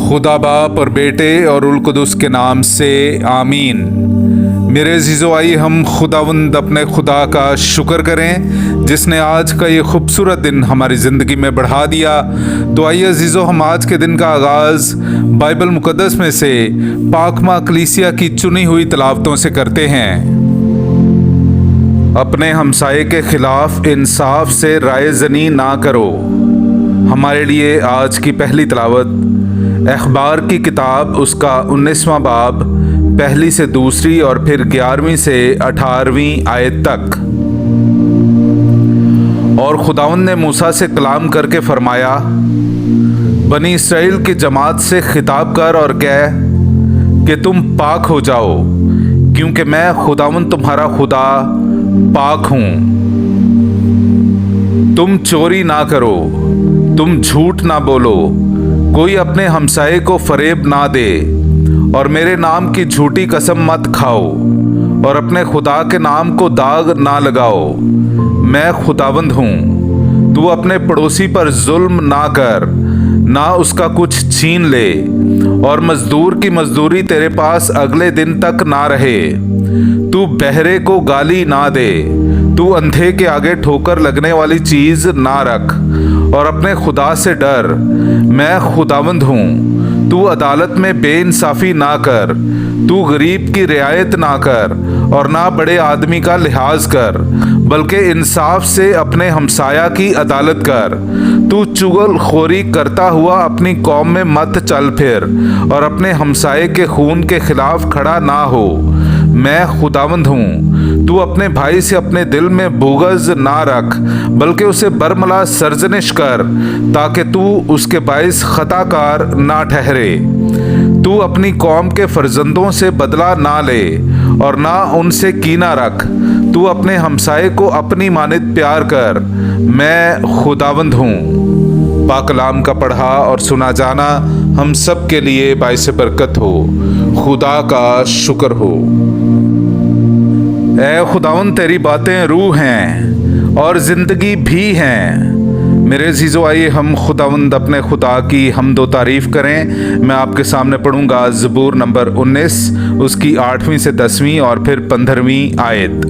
खुदा बाप और बेटे और उल कुदुस के नाम से आमीन। मेरे अज़ीज़ो, आइए हम खुदावंद अपने खुदा का शुक्र करें जिसने आज का ये खूबसूरत दिन हमारी ज़िंदगी में बढ़ा दिया। तो आइए अज़ीज़ो, हम आज के दिन का आगाज़ बाइबल मुक़द्दस में से पाकमा कलीसिया की चुनी हुई तिलावतों से करते हैं। अपने हमसाये के ख़िलाफ़ इंसाफ से राय ज़नी ना करो। हमारे लिए आज की पहली तिलावत अखबार की किताब उसका 19वां बाब पहली से दूसरी और फिर 11वीं से 18वीं आयत तक। और खुदावंद ने मूसा से कलाम करके फरमाया, बनी इसराइल की जमात से खिताब कर और कह कि तुम पाक हो जाओ, क्योंकि मैं खुदावंद तुम्हारा खुदा पाक हूँ। तुम चोरी ना करो, तुम झूठ ना बोलो, कोई अपने हमसाये को फरेब ना दे, और मेरे नाम की झूठी कसम मत खाओ, और अपने खुदा के नाम को दाग ना लगाओ। मैं खुदावंद हूँ। तू अपने पड़ोसी पर जुल्म ना कर, ना उसका कुछ छीन ले, और मजदूर की मजदूरी तेरे पास अगले दिन तक ना रहे। तू बहरे को गाली ना दे, तू अंधे के आगे ठोकर लगने वाली चीज ना रख, और अपने खुदा से डर। मैं खुदावंद हूँ। तू अदालत में बेइंसाफी ना कर, तू गरीब की रियायत ना कर, और ना बड़े आदमी का लिहाज कर, बल्कि इंसाफ से अपने हमसाया की अदालत कर। तू चुगलखोरी करता हुआ अपनी कौम में मत चल फिर, और अपने हमसाये के खून के खिलाफ खड़ा ना हो। मैं खुदावंद हूँ। तू अपने भाई से अपने दिल में बुग़्ज़ ना रख, बल्कि उसे बरमला सरजनिश कर, ताकि तू उसके बाइस खताकार ना ठहरे। तू अपनी कौम के फर्जंदों से बदला ना ले, और ना उनसे कीना रख। तू अपने हमसाये को अपनी मानित प्यार कर। मैं खुदावंद हूँ। पाक कलाम का पढ़ा और सुना जाना हम सब के लिए बाइस बरकत हो। खुदा का शुक्र हो। ऐ खुदावंद, तेरी बातें रूह हैं और ज़िंदगी भी हैं। मेरे अज़ीज़ो, आइए हम खुदावंद अपने खुदा की हमदो तारीफ़ करें। मैं आपके सामने पढ़ूंगा ज़बूर नंबर 19, उसकी 8वीं से 10वीं और फिर 15वीं आयत।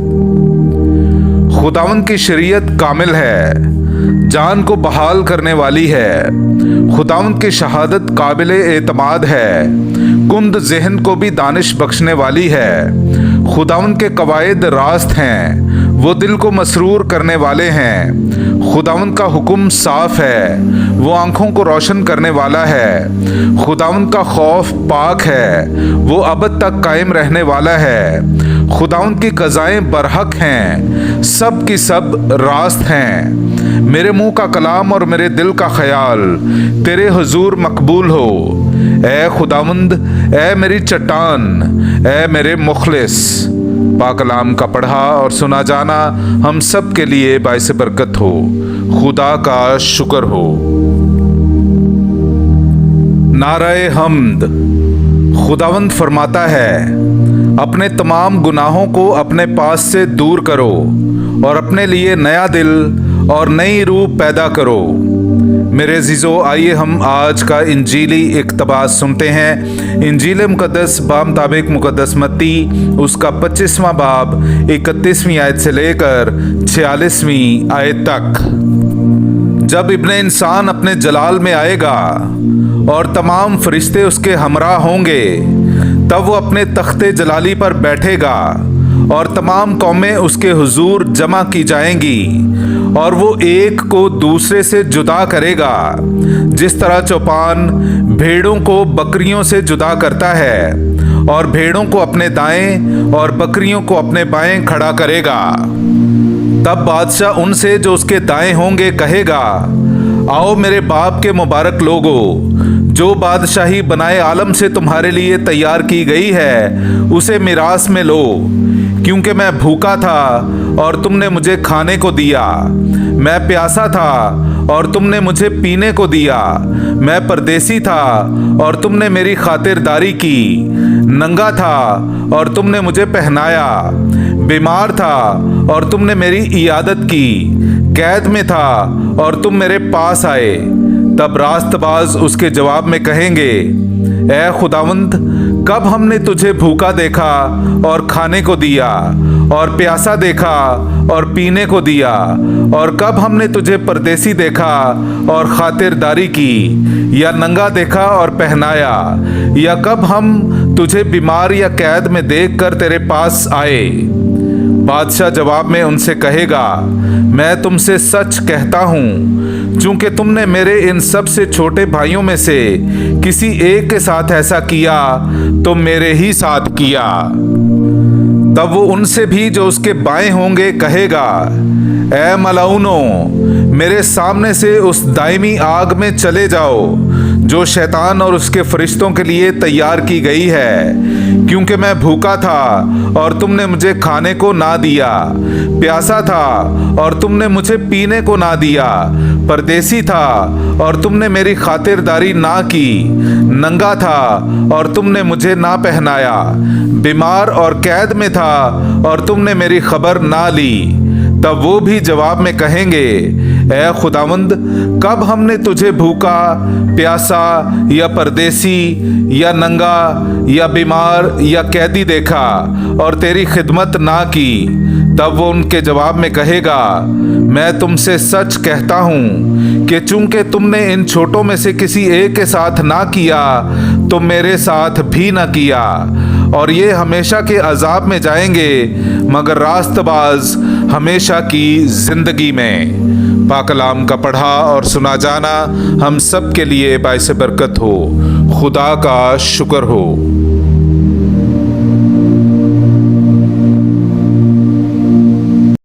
खुदावंद की शरीयत कामिल है, जान को बहाल करने वाली है। खुदावंद की शहादत काबिले एतमाद है, कुंद ज़हन को भी दानिश बख्शने वाली है। खुदावंद के कवायद रास्त हैं, वो दिल को मसरूर करने वाले हैं। खुदावंद का हुक्म साफ है, वो आंखों को रोशन करने वाला है। खुदावंद का खौफ पाक है, वो अबद तक कायम रहने वाला है। खुदावंद की क़ज़ाएं बरहक हैं, सब की सब रास्त हैं। मेरे मुंह का कलाम और मेरे दिल का ख्याल तेरे हुजूर मकबूल हो। ऐ खुदावंद, ऐ मेरी चट्टान, ऐ मेरे मुखलिस। पाक कलाम का पढ़ा और सुना जाना हम सब के लिए बाइस बरकत हो। खुदा का शुक्र हो। नाराए हम्द। खुदावंद फरमाता है, अपने तमाम गुनाहों को अपने पास से दूर करो, और अपने लिए नया दिल और नई रूह पैदा करो। मेरे अज़ीज़ो, आइए हम आज का इंजीली इक़्तिबास सुनते हैं। इंजील मुक़द्दस बामुताबिक मुक़द्दस मत्ती उसका 25वां बाब 31वीं आयत से लेकर 46वीं आयत तक। जब इब्ने इंसान अपने जलाल में आएगा और तमाम फरिश्ते उसके हमरा होंगे, तब वो अपने तख्ते जलाली पर बैठेगा, और तमाम कौमें उसके हुजूर जमा की जाएंगी, और वो एक को दूसरे से जुदा करेगा, जिस तरह चौपान भेड़ों को बकरियों से जुदा करता है, और भेड़ों को अपने दाएं और बकरियों को अपने बाएं खड़ा करेगा। तब बादशाह उनसे जो उसके दाएं होंगे कहेगा, आओ मेरे बाप के मुबारक लोगो, जो बादशाही बनाए आलम से तुम्हारे लिए तैयार की गई है, उसे मिरास में लो। क्योंकि मैं भूखा था और तुमने मुझे खाने को दिया, मैं प्यासा था और तुमने मुझे पीने को दिया, मैं परदेसी था और तुमने मेरी खातिरदारी की, नंगा था और तुमने मुझे पहनाया, बीमार था और तुमने मेरी इयादत की, कैद में था और तुम मेरे पास आए। तब रास्तबाज उसके जवाब में कहेंगे, ऐ खुदावंद, कब हमने तुझे भूखा देखा और खाने को दिया, और प्यासा देखा और पीने को दिया, और कब हमने तुझे परदेसी देखा और खातिरदारी की, या नंगा देखा और पहनाया, या कब हम तुझे बीमार या कैद में देखकर तेरे पास आए। बादशाह जवाब में उनसे कहेगा, मैं तुमसे सच कहता हूँ, चूंकि तुमने मेरे इन सबसे छोटे भाइयों में से किसी एक के साथ ऐसा किया तो मेरे ही साथ किया। तब वो उनसे भी जो उसके बाएं होंगे कहेगा, ऐ मलाउनो, मेरे सामने से उस दायमी आग में चले जाओ जो शैतान और उसके फरिश्तों के लिए तैयार की गई है। क्योंकि मैं भूखा था और तुमने मुझे खाने को ना दिया, प्यासा था और तुमने मुझे पीने को ना दिया, परदेसी था और तुमने मेरी खातिरदारी ना की, नंगा था और तुमने मुझे ना पहनाया, बीमार और कैद में था और तुमने मेरी खबर ना ली। तब वो भी जवाब में कहेंगे, ऐ खुदावंद, कब हमने तुझे भूखा, प्यासा या परदेसी या नंगा या बीमार या कैदी देखा और तेरी खिदमत ना की। तब वो उनके जवाब में कहेगा, मैं तुमसे सच कहता हूँ कि चूंकि तुमने इन छोटों में से किसी एक के साथ ना किया तो मेरे साथ भी ना किया। और ये हमेशा के अजाब में जाएंगे, मगर रास्तबाज हमेशा की जिंदगी में। पाकलाम का पढ़ा और सुना जाना हम सब के लिए बाइस बरकत हो। खुदा का शुक्र हो।